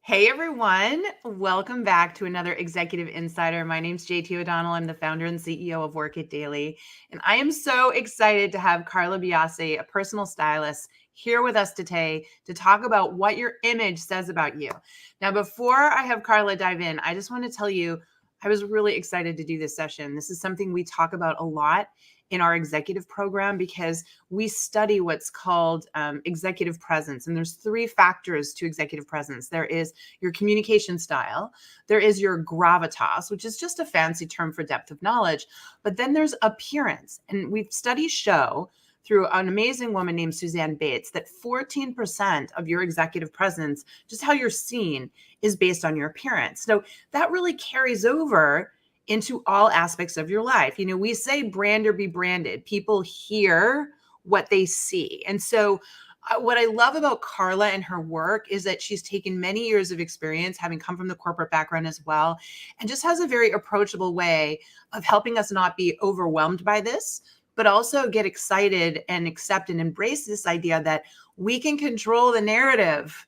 Hey everyone, welcome back to another Executive Insider. My name's JT O'Donnell. I'm the founder and CEO of Work It Daily. And I am so excited to have Carla Biase, a personal stylist, here with us today to talk about what your image says about you. Now, before I have Carla dive in, I just want to tell you, I was really excited to do this session. This is something we talk about a lot in our executive program because we study what's called executive presence. And there's three factors to executive presence. There is your communication style. There is your gravitas, which is just a fancy term for depth of knowledge. But then there's appearance. And we've studies show through an amazing woman named Suzanne Bates that 14% of your executive presence, just how you're seen, is based on your appearance. So that really carries over into all aspects of your life. You know, we say brand or be branded. People hear what they see. And so what I love about Carla and her work is that she's taken many years of experience, having come from the corporate background as well, and just has a very approachable way of helping us not be overwhelmed by this, but also get excited and accept and embrace this idea that we can control the narrative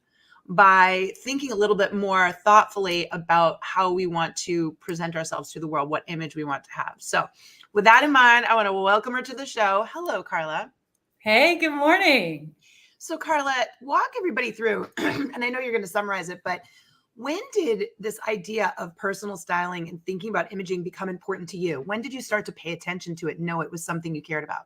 by thinking a little bit more thoughtfully about how we want to present ourselves to the world, what image we want to have. So with that in mind, I want to welcome her to the show. Hello, Carla. Hey, good morning. So Carla, walk everybody through, and I know you're going to summarize it, but when did this idea of personal styling and thinking about imaging become important to you? When did you start to pay attention to it and know it was something you cared about?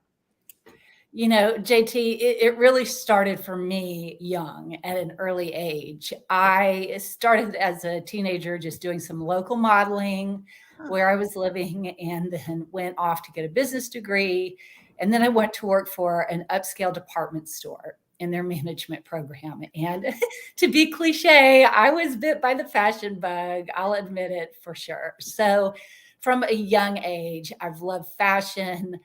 You know, JT, it really started for me young at an early age. I started as a teenager just doing some local modeling where I was living and then went off to get a business degree. And then I went to work for an upscale department store in their management program. And to be cliche, I was bit by the fashion bug. I'll admit it for sure. So from a young age, I've loved fashion.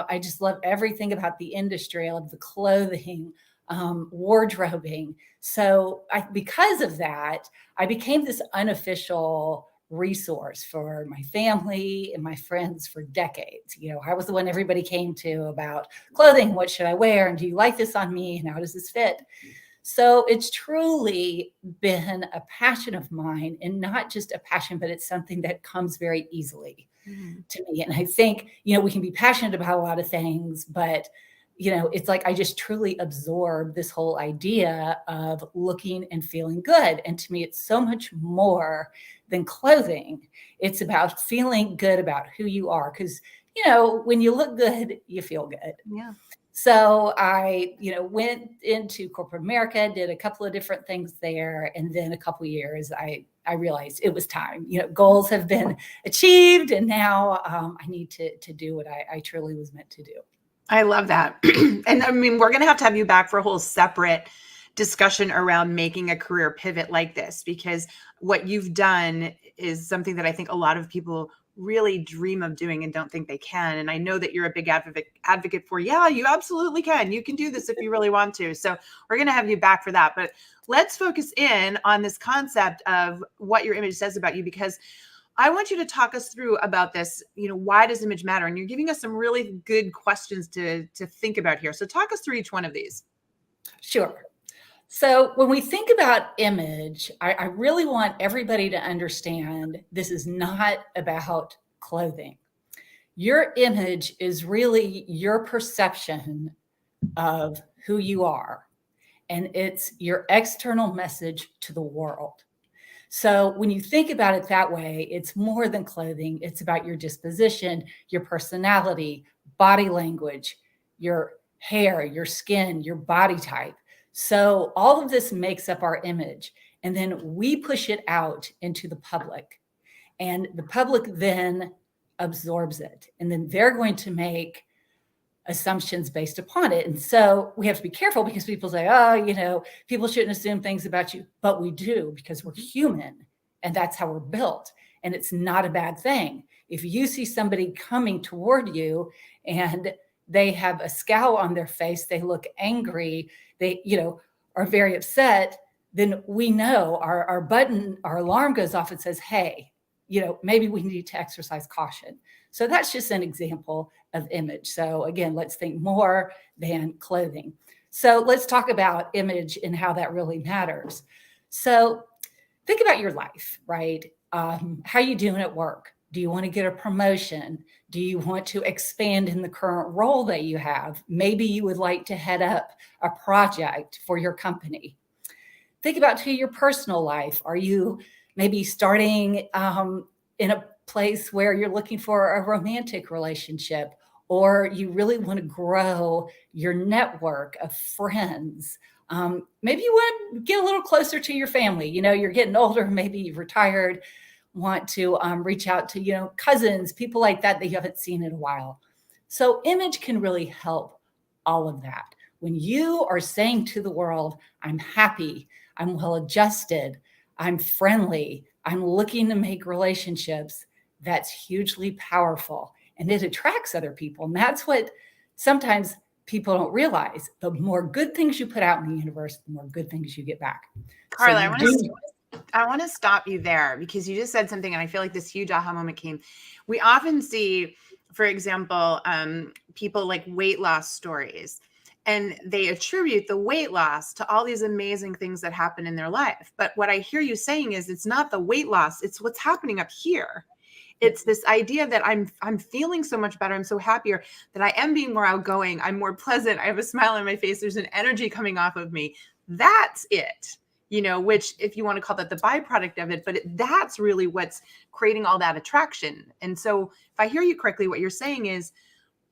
I just love everything about the industry. I love the clothing, wardrobing. So because of that, I became this unofficial resource for my family and my friends for decades. You know, I was the one everybody came to about clothing. What should I wear? And do you like this on me? And how does this fit? So it's truly been a passion of mine, and not just a passion, but it's something that comes very easily to me. And I think, you know, we can be passionate about a lot of things, but, you know, it's like I just truly absorb this whole idea of looking and feeling good. And to me, it's so much more than clothing. It's about feeling good about who you are. Because, you know, when you look good, you feel good. Yeah. So I, you know, went into corporate America, did a couple of different things there. And then a couple of years, I realized it was time. You know, goals have been achieved, and now I need to do what I truly was meant to do. I love that. And I mean, we're going to have you back for a whole separate discussion around making a career pivot like this, because what you've done is something that I think a lot of people really dream of doing and don't think they can. And I know that you're a big advocate for, yeah, you absolutely can. You can do this if you really want to. So we're going to have you back for that. But let's focus in on this concept of what your image says about you, because I want you to talk us through about this. You know, why does image matter? And you're giving us some really good questions to think about here. So talk us through each one of these. Sure. So when we think about image, I really want everybody to understand this is not about clothing. Your image is really your perception of who you are, and it's your external message to the world. So when you think about it that way, it's more than clothing. It's about your disposition, your personality, body language, your hair, your skin, your body type. So all of this makes up our image. And then we push it out into the public. And the public then absorbs it. And then they're going to make assumptions based upon it. And so we have to be careful, because people say, oh, you know, people shouldn't assume things about you. But we do, because we're human, and that's how we're built. And it's not a bad thing. If you see somebody coming toward you and they have a scowl on their face, they look angry, they, you know, are very upset, then we know our alarm goes off and says, hey, you know, maybe we need to exercise caution. So that's just an example of image. So again, let's think more than clothing. So let's talk about image and how that really matters. So think about your life, right? How you doing at work? Do you want to get a promotion? Do you want to expand in the current role that you have? Maybe you would like to head up a project for your company. Think about to your personal life. Are you maybe starting in a place where you're looking for a romantic relationship, or you really want to grow your network of friends? Maybe you want to get a little closer to your family. You're getting older, maybe you've retired, want to reach out to, cousins, people like that you haven't seen in a while. So image can really help all of that. When you are saying to the world, I'm happy, I'm well adjusted, I'm friendly, I'm looking to make relationships, that's hugely powerful. And it attracts other people. And that's what sometimes people don't realize. The more good things you put out in the universe, the more good things you get back. Carla, I want to stop you there, because you just said something, and I feel like this huge aha moment came. We often see, for example, people like weight loss stories, and they attribute the weight loss to all these amazing things that happen in their life. But what I hear you saying is it's not the weight loss, it's what's happening up here. It's this idea that I'm feeling so much better. I'm so happier, that I am being more outgoing. I'm more pleasant. I have a smile on my face. There's an energy coming off of me. That's it, which, if you want to call that the byproduct of it, but that's really what's creating all that attraction. And so if I hear you correctly, what you're saying is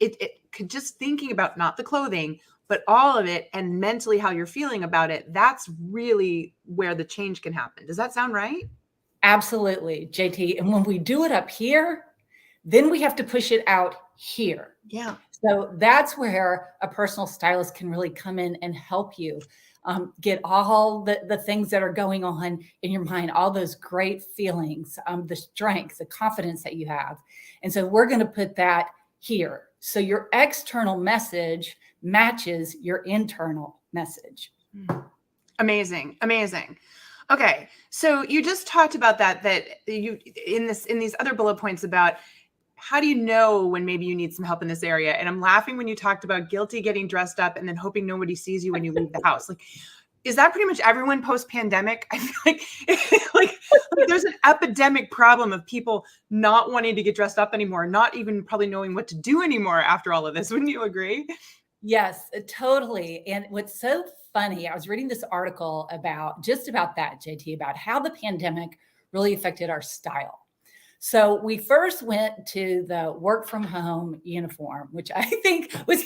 it could, just thinking about not the clothing, but all of it, and mentally how you're feeling about it, that's really where the change can happen. Does that sound right? Absolutely, JT. And when we do it up here, then we have to push it out here. Yeah. So that's where a personal stylist can really come in and help you get all the things that are going on in your mind, all those great feelings, the strength, the confidence that you have. And so we're going to put that here. So your external message matches your internal message. Amazing. Amazing. Okay. So you just talked about that you, in these other bullet points, about how do you know when maybe you need some help in this area? And I'm laughing when you talked about guilty getting dressed up and then hoping nobody sees you when you leave the house. Like, is that pretty much everyone post-pandemic? I feel like there's an epidemic problem of people not wanting to get dressed up anymore, not even probably knowing what to do anymore after all of this. Wouldn't you agree? Yes, totally. And what's so funny, I was reading this article about that, JT, about how the pandemic really affected our style. So we first went to the work from home uniform, which I think was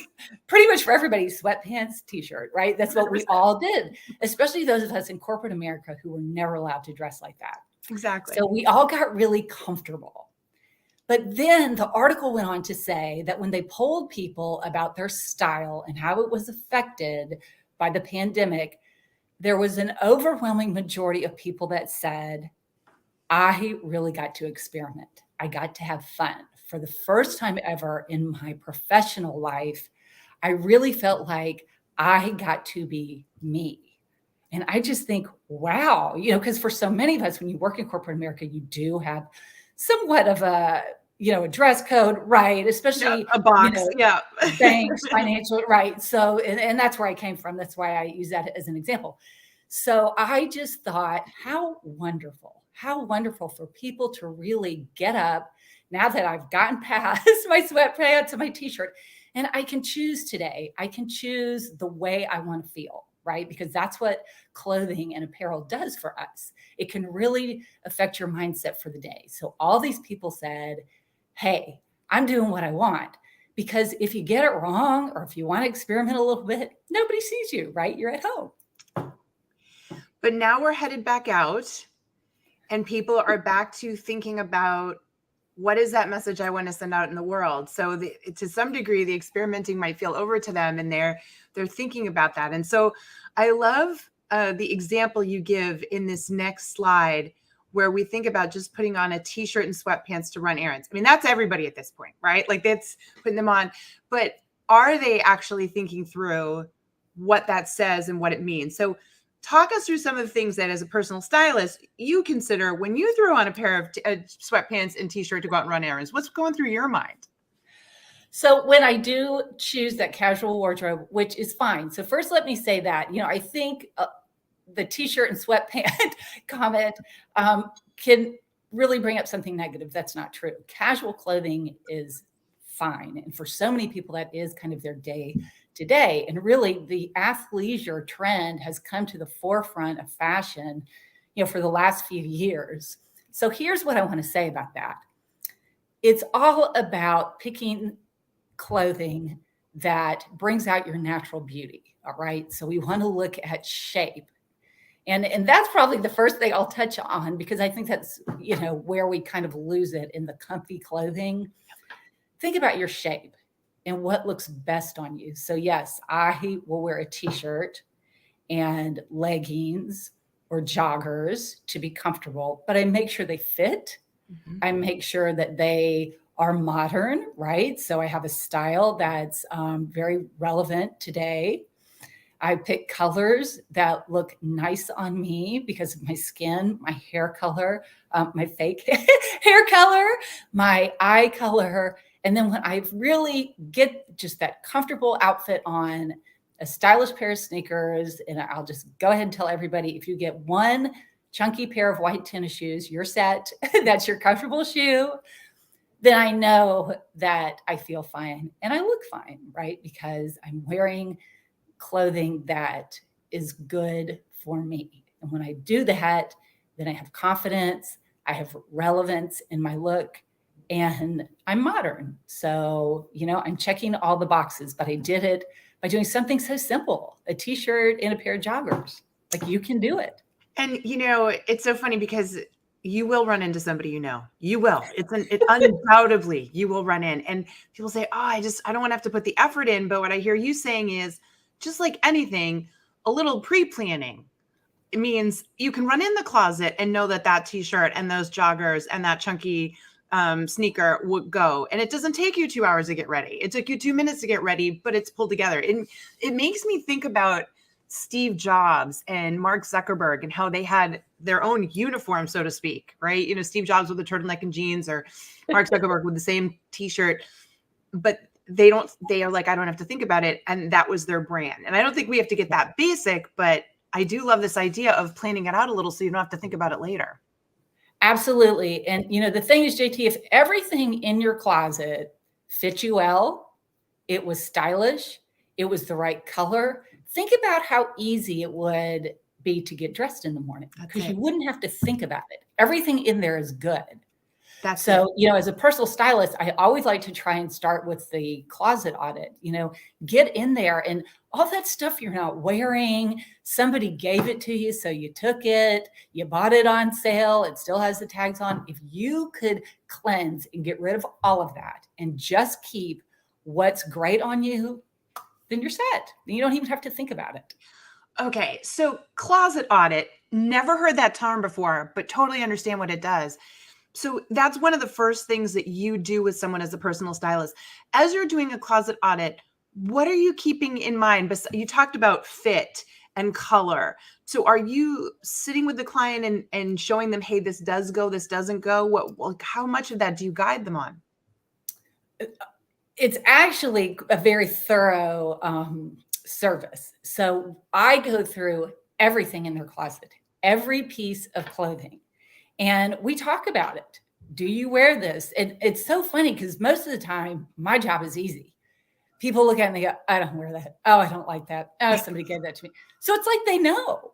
pretty much for everybody, sweatpants, t-shirt, right? That's what we all did, especially those of us in corporate America who were never allowed to dress like that. Exactly. So we all got really comfortable. But then the article went on to say that when they polled people about their style and how it was affected by the pandemic, there was an overwhelming majority of people that said, I really got to experiment. I got to have fun. For the first time ever in my professional life, I really felt like I got to be me. And I just think, wow, because for so many of us, when you work in corporate America, you do have somewhat of a dress code, right? Especially a box, banks, financial, right? So, and that's where I came from. That's why I use that as an example. So I just thought, how wonderful for people to really get up now that I've gotten past my sweatpants and my t-shirt, and I can choose today. I can choose the way I want to feel, right? Because that's what clothing and apparel does for us. It can really affect your mindset for the day. So all these people said, hey, I'm doing what I want, because if you get it wrong, or if you want to experiment a little bit, nobody sees you, right? You're at home. But now we're headed back out, and people are back to thinking about, what is that message I want to send out in the world? So to some degree, the experimenting might feel over to them, and they're thinking about that. And so I love the example you give in this next slide, where we think about just putting on a t-shirt and sweatpants to run errands. I mean, that's everybody at this point, right? Like, that's putting them on. But are they actually thinking through what that says and what it means? So talk us through some of the things that, as a personal stylist, you consider when you throw on a pair of sweatpants and t-shirt to go out and run errands. What's going through your mind? So when I do choose that casual wardrobe, which is fine. So first, let me say that, I think the t-shirt and sweatpant comment can really bring up something negative. That's not true. Casual clothing is fine. And for so many people, that is kind of their day to day. And really the athleisure trend has come to the forefront of fashion, for the last few years. So here's what I want to say about that. It's all about picking clothing that brings out your natural beauty. All right. So we want to look at shape. And that's probably the first thing I'll touch on, because I think that's, where we kind of lose it in the comfy clothing. Think about your shape and what looks best on you. So yes, I will wear a t-shirt and leggings or joggers to be comfortable, but I make sure they fit. Mm-hmm. I make sure that they are modern, right? So I have a style that's very relevant today. I pick colors that look nice on me because of my skin, my hair color, my fake hair color, my eye color. And then when I really get just that comfortable outfit on, a stylish pair of sneakers, and I'll just go ahead and tell everybody, if you get one chunky pair of white tennis shoes, you're set. That's your comfortable shoe. Then I know that I feel fine and I look fine, right? Because I'm wearing clothing that is good for me. And when I do that, then I have confidence, I have relevance in my look, and I'm modern. So, I'm checking all the boxes, but I did it by doing something so simple, a t-shirt and a pair of joggers. Like, you can do it. And, it's so funny because you will run into somebody, you will. It undoubtedly you will run in, and people say, oh, I don't want to have to put the effort in. But what I hear you saying is, just like anything, a little pre-planning. It means you can run in the closet and know that t-shirt and those joggers and that chunky sneaker would go. And it doesn't take you 2 hours to get ready. It took you 2 minutes to get ready, but it's pulled together. And it makes me think about Steve Jobs and Mark Zuckerberg and how they had their own uniform, so to speak, right? Steve Jobs with the turtleneck and jeans, or Mark Zuckerberg with the same t-shirt, but they are like, I don't have to think about it. And that was their brand. And I don't think we have to get that basic, but I do love this idea of planning it out a little so you don't have to think about it later. Absolutely. And, the thing is, JT, if everything in your closet fit you well, it was stylish, it was the right color, think about how easy it would be to get dressed in the morning, because you wouldn't have to think about it. Everything in there is good. So, as a personal stylist, I always like to try and start with the closet audit, get in there, and all that stuff you're not wearing, somebody gave it to you, so you took it, you bought it on sale, it still has the tags on. If you could cleanse and get rid of all of that and just keep what's great on you, then you're set. Then you don't even have to think about it. Okay. So closet audit, never heard that term before, but totally understand what it does. So that's one of the first things that you do with someone as a personal stylist. As you're doing a closet audit, what are you keeping in mind? You talked about fit and color. So are you sitting with the client and showing them, hey, this does go, this doesn't go? How much of that do you guide them on? It's actually a very thorough service. So I go through everything in their closet, every piece of clothing. And we talk about it. Do you wear this? And it's so funny because most of the time, my job is easy. People look at me and they go, I don't wear that. Oh, I don't like that. Oh, somebody gave that to me. So it's like they know.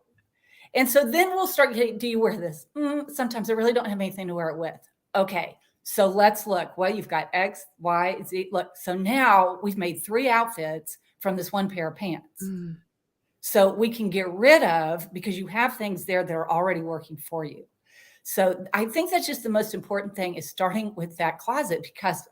And so then we'll start getting, do you wear this? Sometimes I really don't have anything to wear it with. Okay, so let's look. Well, you've got X, Y, Z. Look, so now we've made 3 outfits from this one pair of pants. So we can get rid of, because you have things there that are already working for you. So I think that's just the most important thing, is starting with that closet, because,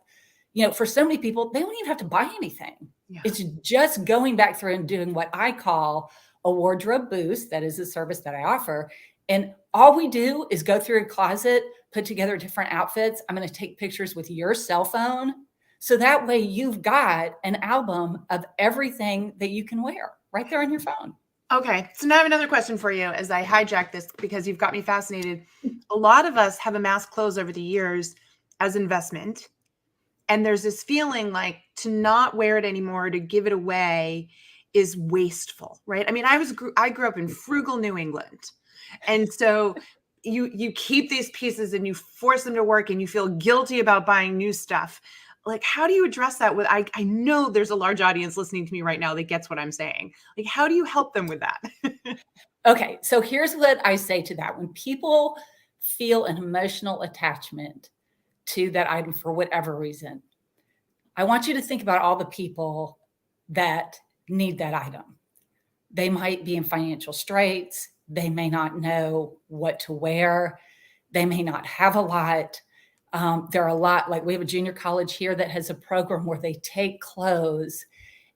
for so many people, they don't even have to buy anything. Yeah. It's just going back through and doing what I call a wardrobe boost. That is a service that I offer. And all we do is go through a closet, put together different outfits. I'm going to take pictures with your cell phone. So that way you've got an album of everything that you can wear right there on your phone. Okay. So now I have another question for you as I hijack this, because you've got me fascinated. A lot of us have amassed clothes over the years as investment. And there's this feeling like to not wear it anymore, to give it away, is wasteful, right? I mean, I grew up in frugal New England. And so you keep these pieces and you force them to work and you feel guilty about buying new stuff. Like, how do you address that with, I know there's a large audience listening to me right now that gets what I'm saying. Like, how do you help them with that? Okay, so here's what I say to that. When people feel an emotional attachment to that item for whatever reason, I want you to think about all the people that need that item. They might be in financial straits. They may not know what to wear. They may not have a lot. There are a lot, like we have a junior college here that has a program where they take clothes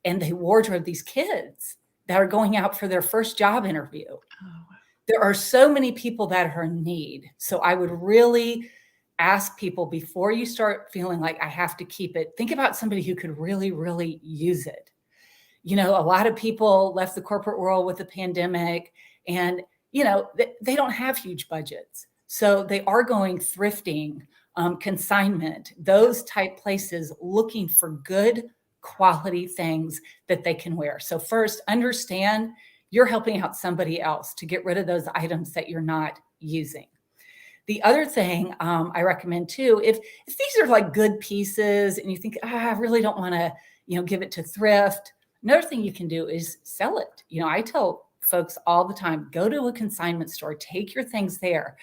and they wardrobe these kids that are going out for their first job interview. Oh, There are so many people that are in need. So I would really ask people before you start feeling like I have to keep it, think about somebody who could really, really use it. You know, a lot of people left the corporate world with the pandemic and, you know, they don't have huge budgets. So they are going thrifting, consignment, those type places looking for good quality things that they can wear. So first, understand you're helping out somebody else to get rid of those items that you're not using. The other thing I recommend too, if these are like good pieces and you think, I really don't want to, give it to thrift, another thing you can do is sell it. I tell folks all the time, go to a consignment store, take your things there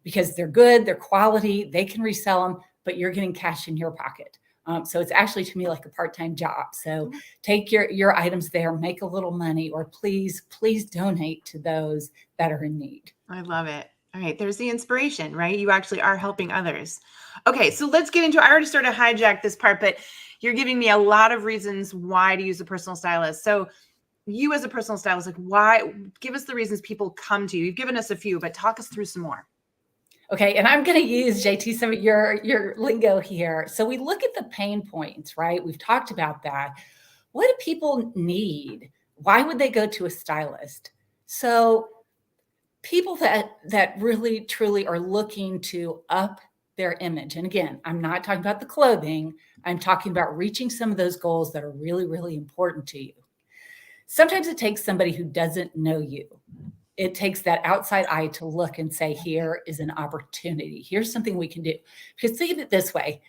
because they're good, they're quality, they can resell them, but you're getting cash in your pocket. So it's actually to me like a part-time job. So take your items there, make a little money, or please donate to those that are in need. I love it. All right, there's the inspiration, right? You actually are helping others. Okay, so let's get into, I already sort of hijacked this part, but you're giving me a lot of reasons why to use a personal stylist. So you as a personal stylist, like why, give us the reasons people come to you. You've given us a few, but talk us through some more. Okay, and I'm going to use, JT, some of your lingo here. So we look at the pain points, right? We've talked about that. What do people need? Why would they go to a stylist? So people that really, truly are looking to up their image. And again, I'm not talking about the clothing. I'm talking about reaching some of those goals that are really, really important to you. Sometimes it takes somebody who doesn't know you. It takes that outside eye to look and say, here is an opportunity. Here's something we can do. Because think of it this way,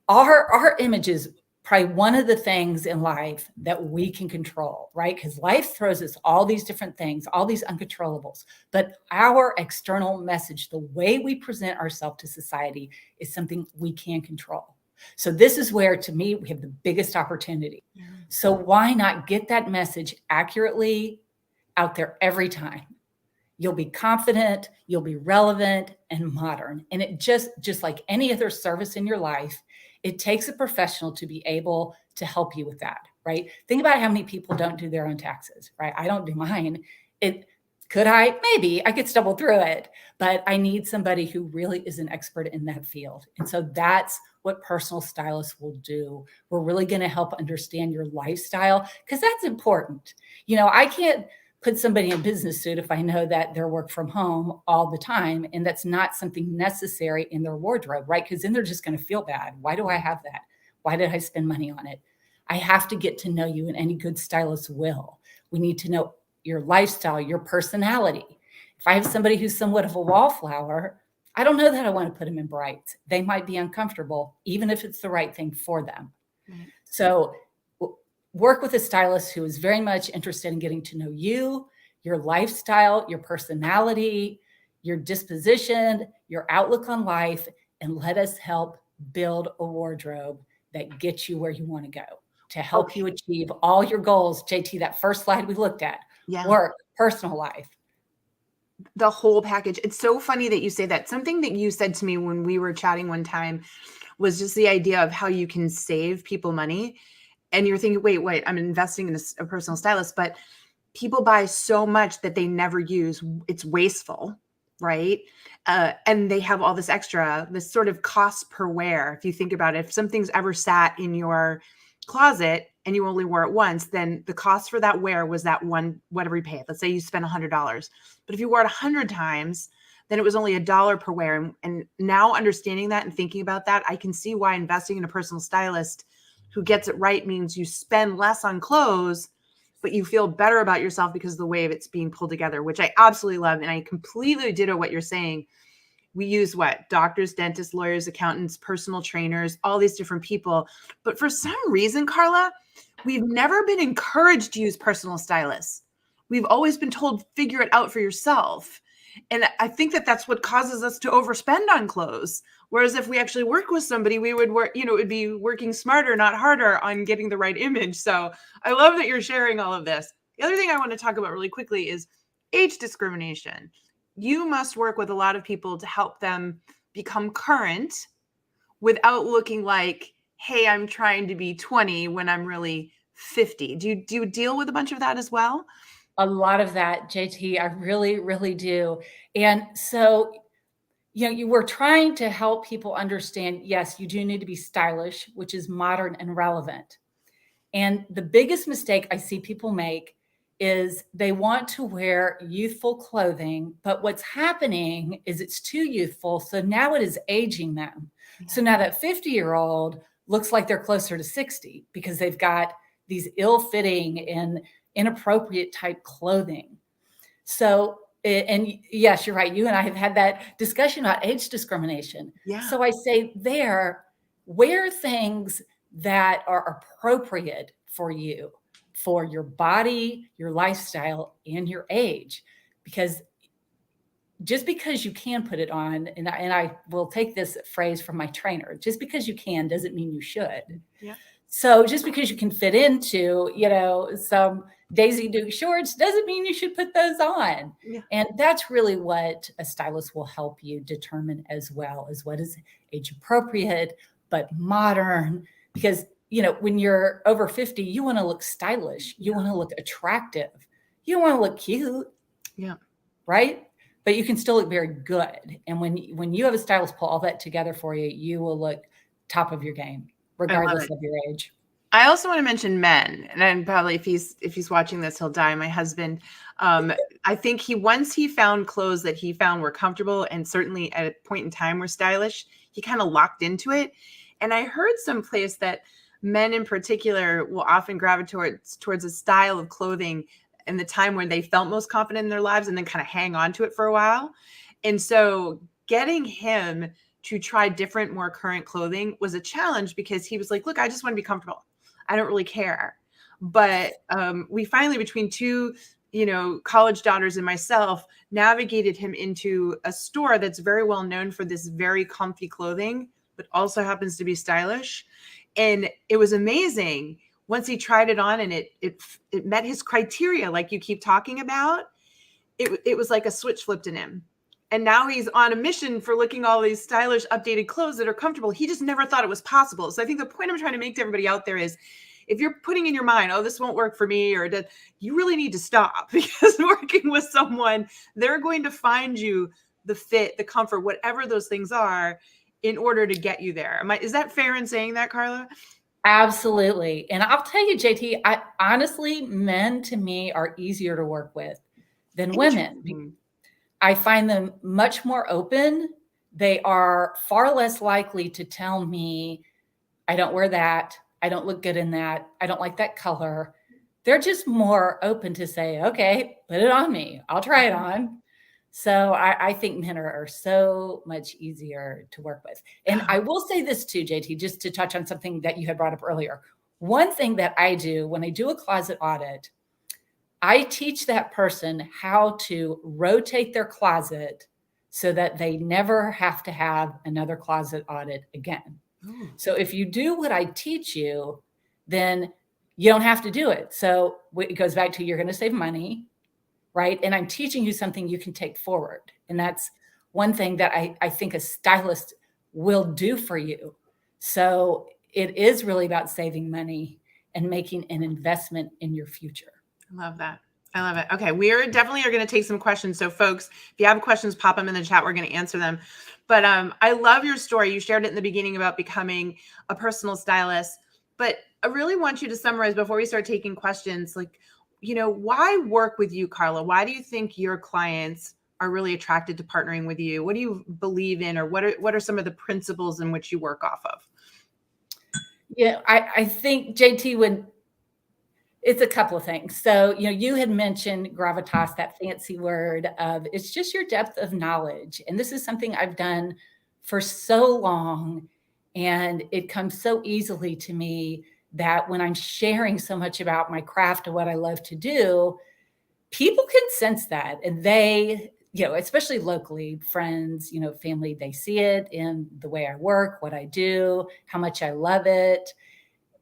our image is probably one of the things in life that we can control, right? Because life throws us all these different things, all these uncontrollables. But our external message, the way we present ourselves to society, is something we can control. So this is where, to me, we have the biggest opportunity. Yeah. So why not get that message accurately out there every time? You'll be confident, you'll be relevant and modern. And it just like any other service in your life, it takes a professional to be able to help you with that, right? Think about how many people don't do their own taxes, right? I don't do mine. Maybe I could stumble through it, but I need somebody who really is an expert in that field. And so that's what personal stylists will do. We're really going to help understand your lifestyle because that's important. I can't put somebody in a business suit if I know that they're work from home all the time and that's not something necessary in their wardrobe, right? Because then they're just going to feel bad. Why do I have that? Why did I spend money on it? I have to get to know you, and any good stylist will. We need to know your lifestyle, your personality. If I have somebody who's somewhat of a wallflower, I don't know that I want to put them in brights. They might be uncomfortable, even if it's the right thing for them. Right. So work with a stylist who is very much interested in getting to know you, your lifestyle, your personality, your disposition, your outlook on life, and let us help build a wardrobe that gets you where you want to go to help you achieve all your goals. JT, that first slide we looked at, work, personal life. The whole package. It's so funny that you say that. Something that you said to me when we were chatting one time was just the idea of how you can save people money. And you're thinking, wait, I'm investing in a personal stylist, but people buy so much that they never use. It's wasteful, right? And they have all this extra, this sort of cost per wear. If you think about it, if something's ever sat in your closet and you only wore it once, then the cost for that wear was that one, whatever you paid. Let's say you spent $100. But if you wore it 100 times, then it was only $1 per wear. And now understanding that and thinking about that, I can see why investing in a personal stylist who gets it right means you spend less on clothes, but you feel better about yourself because of the way it's being pulled together, which I absolutely love. And I completely ditto what you're saying. We use what? Doctors, dentists, lawyers, accountants, personal trainers, all these different people. But for some reason, Carla, we've never been encouraged to use personal stylists. We've always been told, figure it out for yourself. And I think that that's what causes us to overspend on clothes. Whereas if we actually work with somebody, we would work, it would be working smarter, not harder on getting the right image. So I love that you're sharing all of this. The other thing I want to talk about really quickly is age discrimination. You must work with a lot of people to help them become current without looking like, hey, I'm trying to be 20 when I'm really 50. Do you deal with a bunch of that as well? A lot of that, JT, I really, really do. And so, you were trying to help people understand, yes, you do need to be stylish, which is modern and relevant. And the biggest mistake I see people make is they want to wear youthful clothing, but what's happening is it's too youthful. So now it is aging them. Yeah. So now that 50-year-old looks like they're closer to 60 because they've got these ill-fitting and inappropriate type clothing. So, and yes, you're right. You and I have had that discussion about age discrimination. Yeah. So I say there, wear things that are appropriate for you, for your body, your lifestyle, and your age. Because just because you can put it on, and I will take this phrase from my trainer, just because you can doesn't mean you should. Yeah. So just because you can fit into, some Daisy Duke shorts doesn't mean you should put those on. Yeah. And that's really what a stylist will help you determine as well, as what is age appropriate, but modern. Because, when you're over 50, you want to look stylish. You want to look attractive. You want to look cute. Yeah. Right? But you can still look very good. And when you have a stylist pull all that together for you, you will look top of your game, regardless of your age. I also want to mention men, and probably if he's watching this, he'll die. My husband, I think once he found clothes that he found were comfortable and certainly at a point in time were stylish, he kind of locked into it. And I heard someplace that men in particular will often gravitate towards a style of clothing in the time when they felt most confident in their lives and then kind of hang on to it for a while. And so getting him to try different, more current clothing was a challenge because he was like, look, I just want to be comfortable. I don't really care. But we finally, between two, college daughters and myself, navigated him into a store that's very well known for this very comfy clothing, but also happens to be stylish. And it was amazing. Once he tried it on and it met his criteria, like you keep talking about, it was like a switch flipped in him. And now he's on a mission for looking all these stylish, updated clothes that are comfortable. He just never thought it was possible. So I think the point I'm trying to make to everybody out there is, if you're putting in your mind, oh, this won't work for me, you really need to stop, because working with someone, they're going to find you the fit, the comfort, whatever those things are, in order to get you there. Is that fair in saying that, Carla? Absolutely. And I'll tell you, JT, honestly, men to me are easier to work with than women. I find them much more open. They are far less likely to tell me, I don't wear that. I don't look good in that. I don't like that color. They're just more open to say, okay, put it on me. I'll try it on. So I think men are so much easier to work with. And I will say this too, JT, just to touch on something that you had brought up earlier. One thing that I do when I do a closet audit, I teach that person how to rotate their closet so that they never have to have another closet audit again. Ooh. So if you do what I teach you, then you don't have to do it. So it goes back to, you're going to save money, right? And I'm teaching you something you can take forward. And that's one thing that I think a stylist will do for you. So it is really about saving money and making an investment in your future. I love that. I love it. Okay. We definitely are going to take some questions. So folks, if you have questions, pop them in the chat. We're going to answer them. But I love your story. You shared it in the beginning about becoming a personal stylist, but I really want you to summarize before we start taking questions, like, why work with you, Carla? Why do you think your clients are really attracted to partnering with you? What do you believe in, or what are some of the principles in which you work off of? Yeah, I think, JT, when It's a couple of things. So, you had mentioned gravitas, that fancy word of it's just your depth of knowledge. And this is something I've done for so long. And it comes so easily to me that when I'm sharing so much about my craft and what I love to do, people can sense that. And they, especially locally, friends, family, they see it in the way I work, what I do, how much I love it.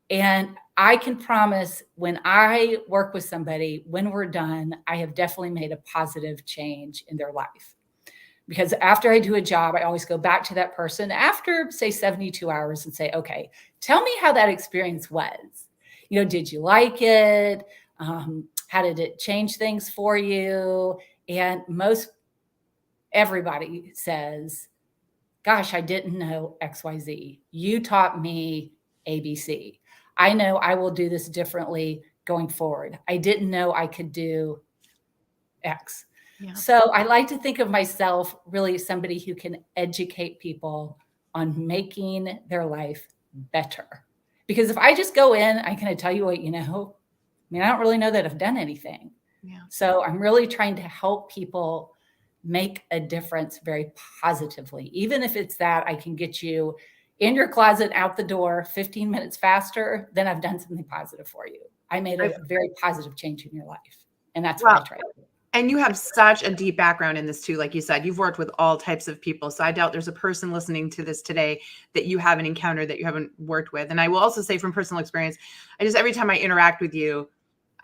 And I can promise when I work with somebody, when we're done, I have definitely made a positive change in their life. Because after I do a job, I always go back to that person after, say, 72 hours and say, okay, tell me how that experience was. Did you like it? How did it change things for you? And most everybody says, gosh, I didn't know XYZ. You taught me ABC. I know I will do this differently going forward. I didn't know I could do X. Yeah. So I like to think of myself really as somebody who can educate people on making their life better. Because if I just go in, I can tell you what you know. I mean, I don't really know that I've done anything. Yeah. So I'm really trying to help people make a difference very positively. Even if it's that I can get you in your closet, out the door 15 minutes faster, then I've done something positive for you. I made a very positive change in your life. And that's what I try to do. And you have such a deep background in this too. Like you said, you've worked with all types of people. So I doubt there's a person listening to this today that you haven't encountered, that you haven't worked with. And I will also say from personal experience, every time I interact with you,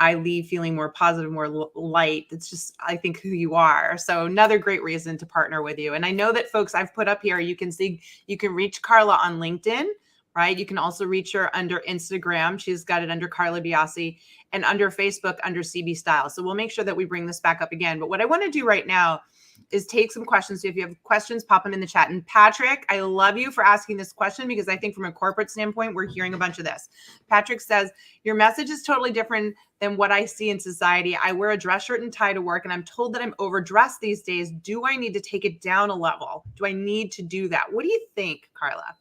I leave feeling more positive, more light. It's just, I think, who you are. So another great reason to partner with you. And I know that folks, I've put up here, you can see, you can reach Carla on LinkedIn, right? You can also reach her under Instagram. She's got it under Carla Biasi, and under Facebook under CB Style. So we'll make sure that we bring this back up again. But what I want to do right now is take some questions. So if you have questions, pop them in the chat. And Patrick, I love you for asking this question, because I think from a corporate standpoint, we're hearing a bunch of this. Patrick says, your message is totally different than what I see in society. I wear a dress shirt and tie to work, and I'm told that I'm overdressed these days. Do I need to take it down a level? Do I need to do that? What do you think, Carla?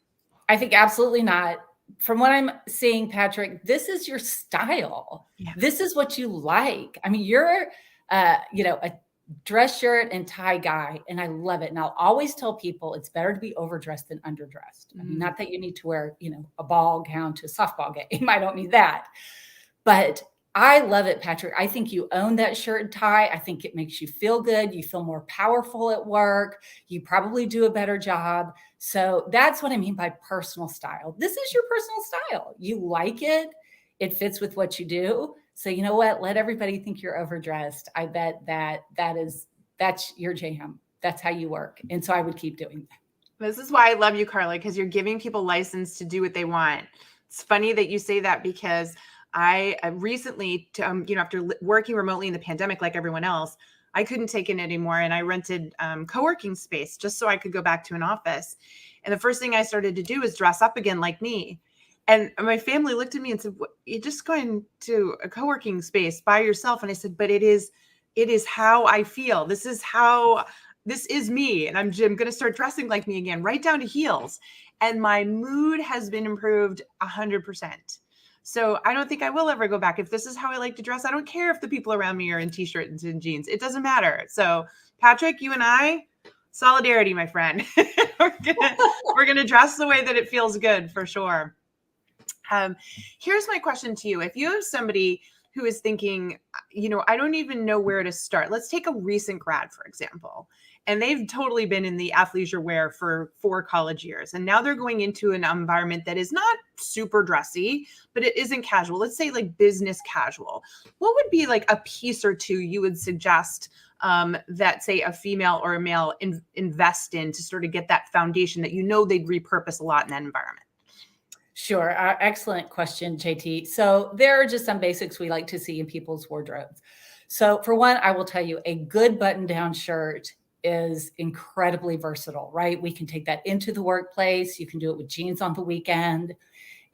I think absolutely not. From what I'm seeing, Patrick, this is your style. Yeah. This is what you like. I mean, you're, a dress shirt and tie guy, and I love it. And I'll always tell people it's better to be overdressed than underdressed. I mean, not that you need to wear, a ball gown to a softball game. I don't need that. But I love it, Patrick. I think you own that shirt and tie. I think it makes you feel good. You feel more powerful at work. You probably do a better job. So that's what I mean by personal style. This is your personal style. You like it. It fits with what you do. So you know what? Let everybody think you're overdressed. I bet that's your jam. That's how you work. And so I would keep doing that. This is why I love you, Carla, because you're giving people license to do what they want. It's funny that you say that, because I recently, after working remotely in the pandemic, like everyone else, I couldn't take it anymore. And I rented co-working space just so I could go back to an office. And the first thing I started to do was dress up again like me. And my family looked at me and said, what, you're just going to a co-working space by yourself? And I said, but it is how I feel. This is me. And I'm going to start dressing like me again, right down to heels. And my mood has been improved 100%. So I don't think I will ever go back. If this is how I like to dress, I don't care if the people around me are in t-shirts and jeans. It doesn't matter. So Patrick, you and I, solidarity, my friend. we're gonna dress the way that it feels good, for sure. Here's my question to you. If you have somebody who is thinking, I don't even know where to start. Let's take a recent grad, for example. And they've totally been in the athleisure wear for 4 college years. And now they're going into an environment that is not super dressy, but it isn't casual. Let's say like business casual. What would be like a piece or two you would suggest that, say, a female or a male invest in to sort of get that foundation that they'd repurpose a lot in that environment? Sure. Excellent question, JT. So there are just some basics we like to see in people's wardrobes. So for one, I will tell you, a good button-down shirt is incredibly versatile, right? We can take that into the workplace. You can do it with jeans on the weekend.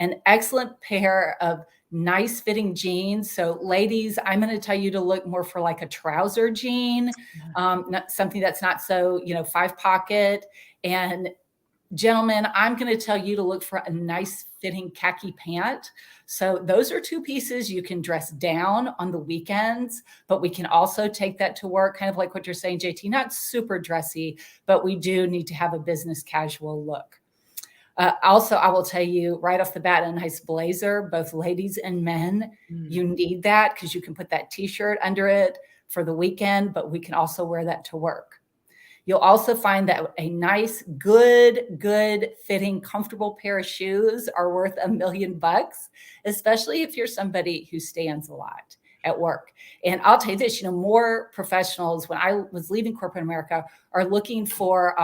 An excellent pair of nice fitting jeans. So ladies, I'm going to tell you to look more for like a trouser jean, not something that's not so, 5 pocket. And Gentlemen, I'm going to tell you to look for a nice fitting khaki pant. So those are two pieces you can dress down on the weekends, but we can also take that to work, kind of like what you're saying, JT, not super dressy, but we do need to have a business casual look. Also, I will tell you right off the bat, a nice blazer, both ladies and men, you need that because you can put that t-shirt under it for the weekend, but we can also wear that to work. You'll also find that a nice, good fitting, comfortable pair of shoes are worth $1 million, especially if you're somebody who stands a lot at work. And I'll tell you this, more professionals, when I was leaving corporate America, are looking for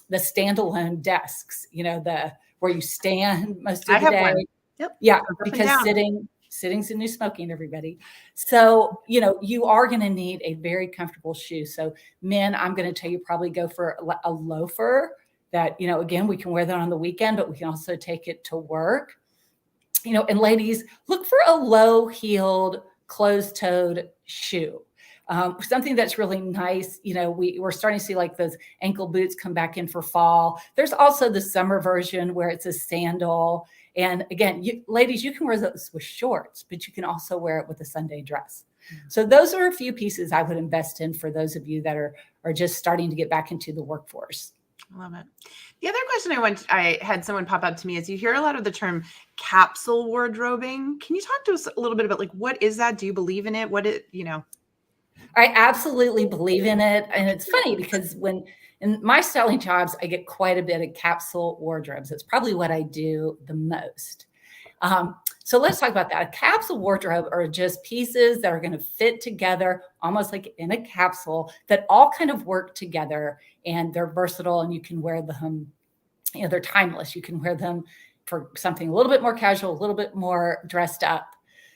the standalone desks, where you stand most of I the have day. one. Yep. Yeah, Goes up and because down. sitting's the new smoking, everybody. So, you are going to need a very comfortable shoe. So men, I'm going to tell you probably go for a loafer that, again, we can wear that on the weekend, but we can also take it to work. And ladies, look for a low-heeled, closed-toed shoe. Something that's really nice. We're starting to see like those ankle boots come back in for fall. There's also the summer version where it's a sandal. And again, ladies, you can wear those with shorts, but you can also wear it with a Sunday dress. So those are a few pieces I would invest in for those of you that are just starting to get back into the workforce. I love it. The other question I had someone pop up to me is, you hear a lot of the term capsule wardrobing. Can you talk to us a little bit about, like, what is that? Do you believe in it? I absolutely believe in it. And it's funny because in my styling jobs, I get quite a bit of capsule wardrobes. It's probably what I do the most. So let's talk about that. A capsule wardrobe are just pieces that are going to fit together almost like in a capsule that all kind of work together, and they're versatile and you can wear them, they're timeless. You can wear them for something a little bit more casual, a little bit more dressed up.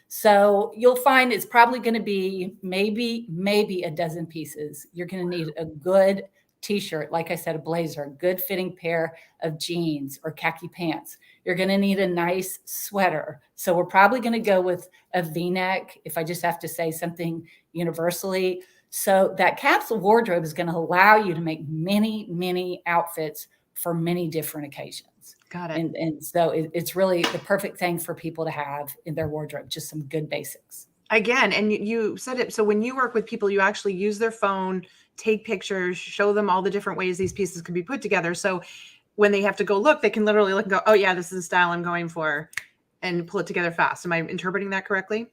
So you'll find it's probably going to be maybe a dozen pieces. You're going to need a good t-shirt, like I said, a blazer, a good fitting pair of jeans or khaki pants. You're going to need a nice sweater. So we're probably going to go with a V-neck, if I just have to say something universally. So that capsule wardrobe is going to allow you to make many outfits for many different occasions. Got it. And so it's really the perfect thing for people to have in their wardrobe, just some good basics. Again, and you said it. So when you work with people, you actually use their phone, take pictures, show them all the different ways these pieces could be put together. So when they have to go look, they can literally look and go, oh yeah, this is the style I'm going for, and pull it together fast. Am I interpreting that correctly?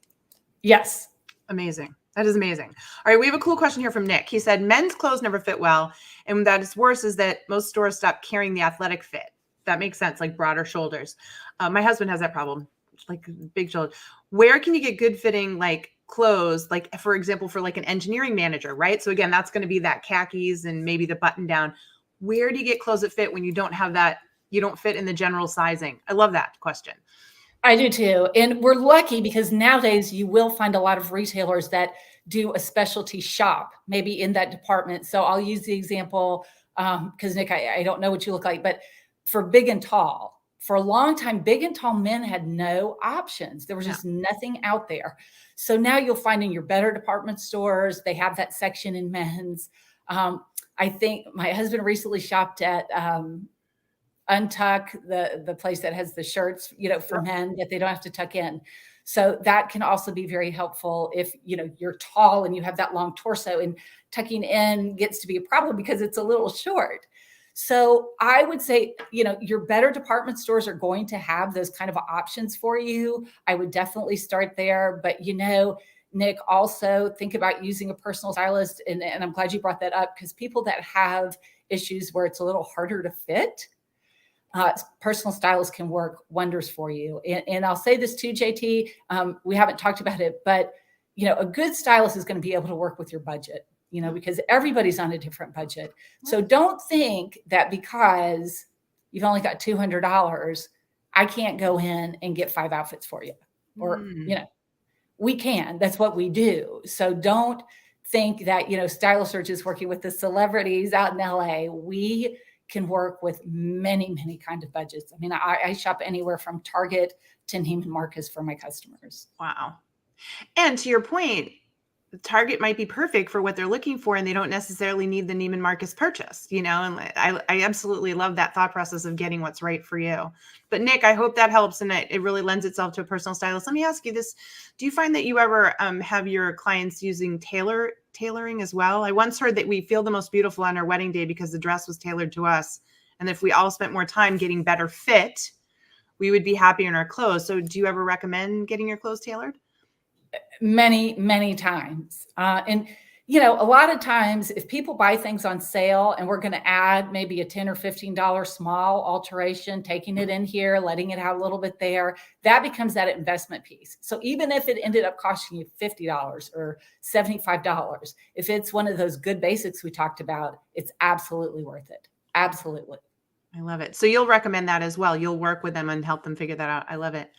Yes. Amazing. That is amazing. All right. We have a cool question here from Nick. He said, men's clothes never fit well. And that is worse is that most stores stop carrying the athletic fit. That makes sense. Like broader shoulders. My husband has that problem, like big shoulders. Where can you get good fitting, like clothes, like for example, for like an engineering manager, right? So again, that's going to be that khakis and maybe the button down. Where do you get clothes that fit when you don't have that? You don't fit in the general sizing. I love that question. I do too. And we're lucky because nowadays you will find a lot of retailers that do a specialty shop, maybe in that department. So I'll use the example, because Nick, I don't know what you look like, but for big and tall, for a long time, big and tall men had no options. There was just nothing out there. So now you'll find in your better department stores, they have that section in men's. I think my husband recently shopped at Untuck, the place that has the shirts, for men that they don't have to tuck in. So that can also be very helpful if, you're tall and you have that long torso, and tucking in gets to be a problem because it's a little short. So I would say, your better department stores are going to have those kind of options for you. I would definitely start there. But, Nick, also think about using a personal stylist. And I'm glad you brought that up, because people that have issues where it's a little harder to fit, personal stylists can work wonders for you. And I'll say this too, JT, we haven't talked about it, but, a good stylist is going to be able to work with your budget, because everybody's on a different budget. So don't think that because you've only got $200, I can't go in and get 5 outfits for you. Or, we can. That's what we do. So don't think that, Stylists are just working with the celebrities out in LA. We can work with many kinds of budgets. I mean, I shop anywhere from Target to Neiman Marcus for my customers. Wow. And to your point, the target might be perfect for what they're looking for, and they don't necessarily need the Neiman Marcus purchase, you know, and I absolutely love that thought process of getting what's right for you. But Nick, I hope that helps, and it really lends itself to a personal stylist. Let me ask you this. Do you find that you ever have your clients using tailoring as well? I once heard that we feel the most beautiful on our wedding day because the dress was tailored to us. And if we all spent more time getting better fit, we would be happier in our clothes. So do you ever recommend getting your clothes tailored? Many times. And, you know, a lot of times if people buy things on sale and we're going to add maybe a $10 or $15 small alteration, taking it in here, letting it out a little bit there, that becomes that investment piece. So even if it ended up costing you $50 or $75, if it's one of those good basics we talked about, it's absolutely worth it. Absolutely. I love it. So you'll recommend that as well. You'll work with them and help them figure that out. I love it.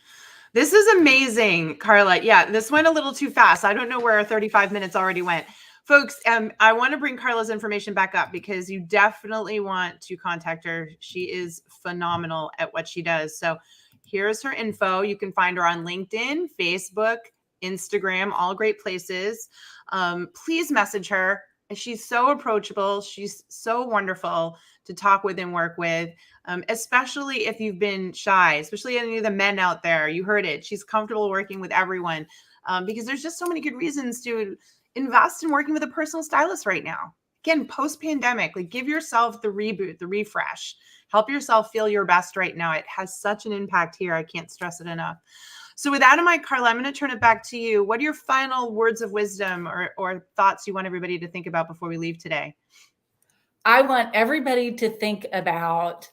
This is amazing, Carla. Yeah, this went a little too fast. I don't know where our 35 minutes already went. Folks, I want to bring Carla's information back up because you definitely want to contact her. She is phenomenal at what she does. So here's her info. You can find her on LinkedIn, Facebook, Instagram, all great places. Please message her. She's so approachable. She's so wonderful to talk with and work with, especially if you've been shy, especially any of the men out there. You heard it. She's comfortable working with everyone because there's just so many good reasons to invest in working with a personal stylist right now. Again, post-pandemic, like give yourself the reboot, the refresh. Help yourself feel your best right now. It has such an impact here. I can't stress it enough. So with that in mind, Carla, I'm going to turn it back to you. What are your final words of wisdom or thoughts you want everybody to think about before we leave today? I want everybody to think about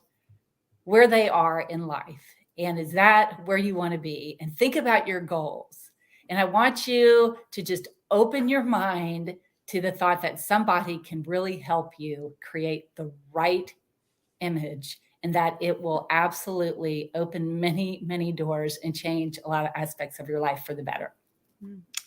where they are in life. And is that where you want to be? And think about your goals. And I want you to just open your mind to the thought that somebody can really help you create the right image, and that it will absolutely open many doors and change a lot of aspects of your life for the better.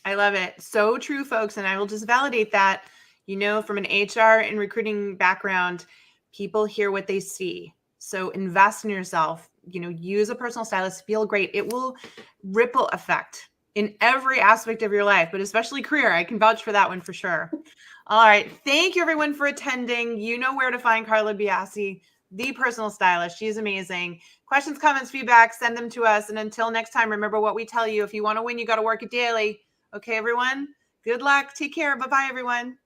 I love it. So true, folks. And I will just validate that, you know, from an HR and recruiting background, people hear what they see. So invest in yourself, you know, use a personal stylist, feel great. It will ripple effect in every aspect of your life, but especially career. I can vouch for that one for sure. All right. Thank you everyone for attending. You know where to find Carla Biasi, the personal stylist. She's amazing. Questions, comments, feedback, send them to us. And until next time, remember what we tell you. If you want to win, you got to work it daily. Okay, everyone. Good luck. Take care. Bye-bye, everyone.